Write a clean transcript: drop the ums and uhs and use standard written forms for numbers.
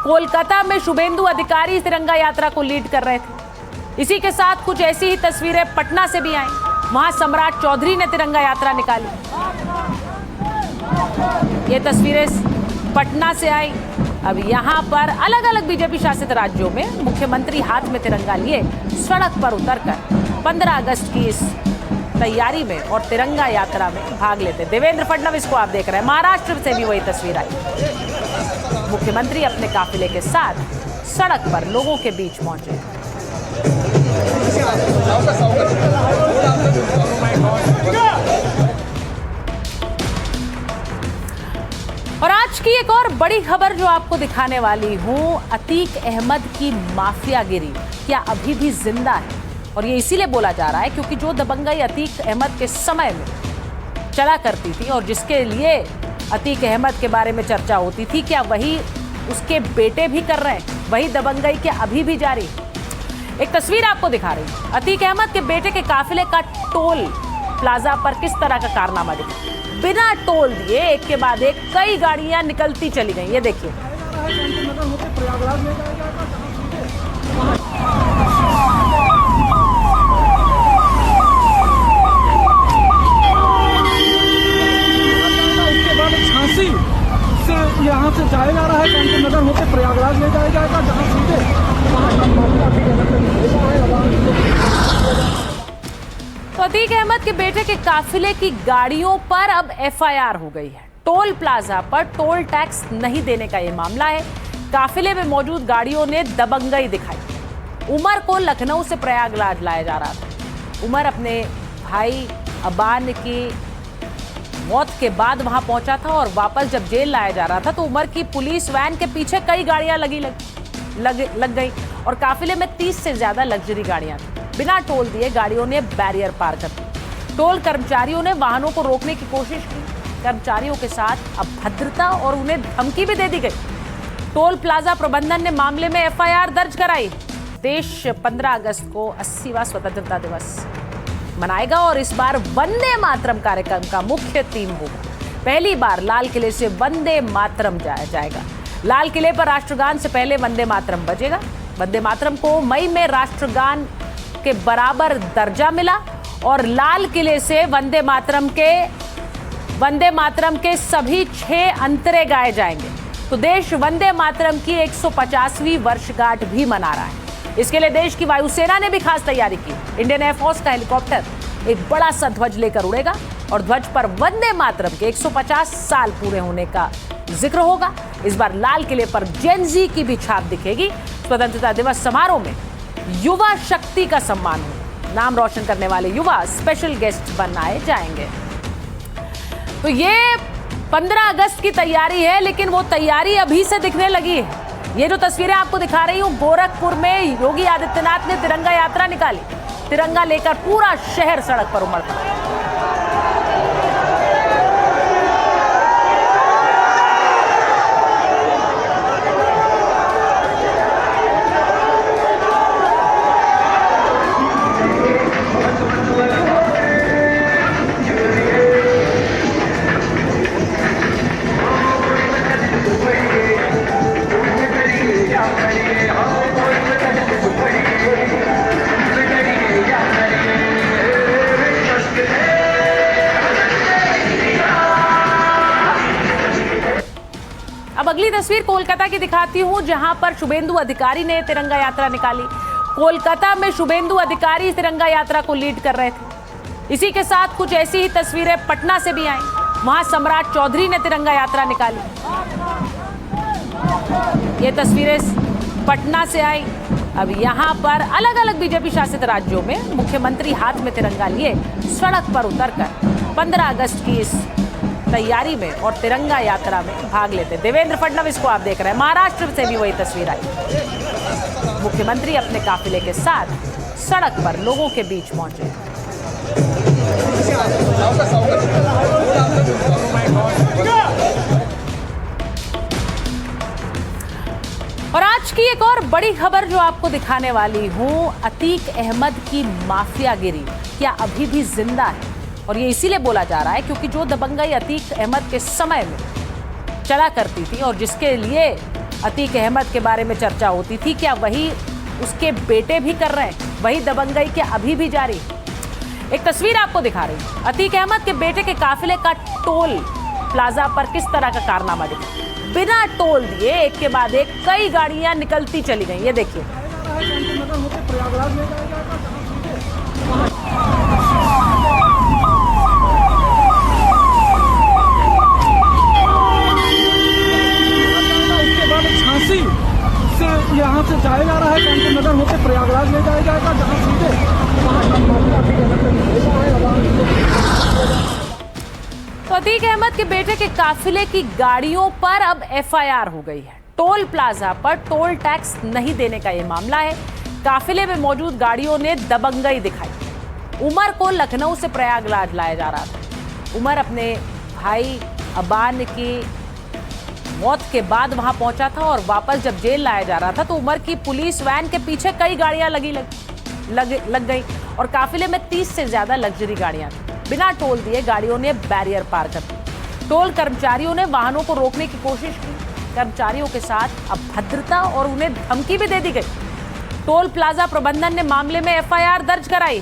कोलकाता में शुभेंदु अधिकारी तिरंगा यात्रा को लीड कर रहे थे। इसी के साथ कुछ ऐसी ही तस्वीरें पटना से भी आई। वहां सम्राट चौधरी ने तिरंगा यात्रा निकाली। ये तस्वीरें पटना से आई। अब यहां पर अलग अलग बीजेपी शासित राज्यों में मुख्यमंत्री हाथ में तिरंगा लिए सड़क पर उतरकर 15 अगस्त की इस तैयारी में और तिरंगा यात्रा में भाग लेते। देवेंद्र फडणवीस को आप देख रहे हैं। महाराष्ट्र से भी वही तस्वीर आई। मुख्यमंत्री अपने काफिले के साथ सड़क पर लोगों के बीच पहुंचे। और आज की एक और बड़ी खबर जो आपको दिखाने वाली हूं, अतीक अहमद की माफियागिरी क्या अभी भी जिंदा है? और ये इसीलिए बोला जा रहा है क्योंकि जो दबंगई अतीक अहमद के समय में चला करती थी और जिसके लिए अतीक अहमद के बारे में चर्चा होती थी, क्या वही उसके बेटे भी कर रहे हैं? वही दबंगई क्या अभी भी जारी? एक तस्वीर आपको दिखा रही हूं। अतीक अहमद के बेटे के काफिले का टोल प्लाजा पर किस तरह का कारनामा दिखा। बिना टोल दिए एक के बाद एक कई गाड़ियां निकलती चली गई। ये देखिए। उसके बाद झांसी से यहाँ से जाया जा रहा है, कानपुर नगर होकर प्रयागराज ले जाया जाएगा, जहाँ सीधे तो अतीक अहमद के बेटे के काफिले की गाड़ियों पर अब एफआईआर हो गई है। टोल प्लाजा पर टोल टैक्स नहीं देने का यह मामला है। काफिले में मौजूद गाड़ियों ने दबंगई दिखाई। उमर को लखनऊ से प्रयागराज लाया जा रहा था। उमर अपने भाई अबान की मौत के बाद वहां पहुंचा था और वापस जब जेल लाया जा रहा था तो उमर की पुलिस वैन के पीछे कई गाड़ियां लग गई और काफिले में 30 से ज्यादा लग्जरी गाड़ियां थी। बिना टोल दिए गाड़ियों ने बैरियर पार कर दी। टोल कर्मचारियों ने वाहनों को रोकने की कोशिश की। कर्मचारियों के साथ अभद्रता और उन्हें धमकी भी दे दी गई। टोल प्लाजा प्रबंधन ने मामले में एफआईआर दर्ज कराई। देश 15 अगस्त को 80वां स्वतंत्रता दिवस मनाएगा और इस बार वंदे मातरम कार्यक्रम का मुख्य थीम होगा। पहली बार लाल किले से वंदे मातरम जाया जाएगा। लाल किले पर राष्ट्रगान से पहले वंदे मातरम बजेगा। वंदे मातरम को मई में राष्ट्रगान के बराबर दर्जा मिला और लाल किले से वंदे मातरम के सभी 6 अंतरे गाए जाएंगे। तो देश वंदे मातरम की 150वीं वर्षगांठ भी मना रहा है। इसके लिए देश की वायुसेना ने भी खास तैयारी की। इंडियन एयरफोर्स का हेलीकॉप्टर एक बड़ा सा ध्वज लेकर उड़ेगा और ध्वज पर वंदे मातरम के 150 साल पूरे होने का जिक्र होगा। इस बार लाल किले पर जेन ज़ी की भी छाप दिखेगी। स्वतंत्रता दिवस समारोह में युवा शक्ति का सम्मान होगा। नाम रोशन करने वाले युवा स्पेशल गेस्ट बनाए जाएंगे। तो ये 15 अगस्त की तैयारी है, लेकिन वो तैयारी अभी से दिखने लगी है। ये जो तस्वीरें आपको दिखा रही हूं, गोरखपुर में योगी आदित्यनाथ ने तिरंगा यात्रा निकाली। तिरंगा लेकर पूरा शहर सड़क पर उमड़ पड़ा। अब अगली तस्वीर कोलकाता की दिखाती हूं, जहां पर शुभेंदु अधिकारी ने तिरंगा यात्रा निकाली। कोलकाता में शुभेंदु अधिकारी तिरंगा यात्रा को लीड कर रहे थे। इसी के साथ कुछ ऐसी ही तस्वीरें पटना से भी आई। वहां सम्राट चौधरी ने तिरंगा यात्रा निकाली। ये तस्वीरें पटना से आई। अब यहां पर अलग अलग बीजेपी शासित राज्यों में मुख्यमंत्री हाथ में तिरंगा लिए सड़क पर उतरकर 15 अगस्त की इस तैयारी में और तिरंगा यात्रा में भाग लेते। देवेंद्र फडणवीस को आप देख रहे हैं। महाराष्ट्र से भी वही तस्वीर आई। मुख्यमंत्री अपने काफिले के साथ सड़क पर लोगों के बीच पहुंचे। और आज की एक और बड़ी खबर जो आपको दिखाने वाली हूं, अतीक अहमद की माफियागिरी क्या अभी भी जिंदा है? और ये इसीलिए बोला जा रहा है क्योंकि जो दबंगई अतीक अहमद के समय में चला करती थी और जिसके लिए अतीक अहमद के बारे में चर्चा होती थी, क्या वही उसके बेटे भी कर रहे हैं? वही दबंगई क्या अभी भी जारी? एक तस्वीर आपको दिखा रही हूं। अतीक अहमद के बेटे के काफिले का टोल प्लाजा पर किस तरह का कारनामा दिखा। बिना टोल दिए एक के बाद एक कई गाड़ियां निकलती चली गई। ये देखिए, नगर होते प्रयागराज ले जाया जाएगा, उसके बाद झांसी से यहाँ से जाया जा रहा है, कानपुर नगर होते प्रयागराज ले जाया जाएगा, जहाँ सीधे तो अतीक अहमद के बेटे के काफिले की गाड़ियों पर अब एफआईआर हो गई है। टोल प्लाजा पर टोल टैक्स नहीं देने का ये मामला है। काफिले में मौजूद गाड़ियों ने दबंगई दिखाई। उमर को लखनऊ से प्रयागराज लाया जा रहा था। उमर अपने भाई अबान की मौत के बाद वहां पहुंचा था और वापस जब जेल लाया जा रहा था तो उमर की पुलिस वैन के पीछे कई गाड़ियां लग गई और काफिले में 30 से ज्यादा लग्जरी गाड़ियां थी। बिना टोल दिए गाड़ियों ने बैरियर पार कर दी। टोल कर्मचारियों ने वाहनों को रोकने की कोशिश की। कर्मचारियों के साथ अभद्रता और उन्हें धमकी भी दे दी गई। टोल प्लाजा प्रबंधन ने मामले में एफआईआर दर्ज कराई।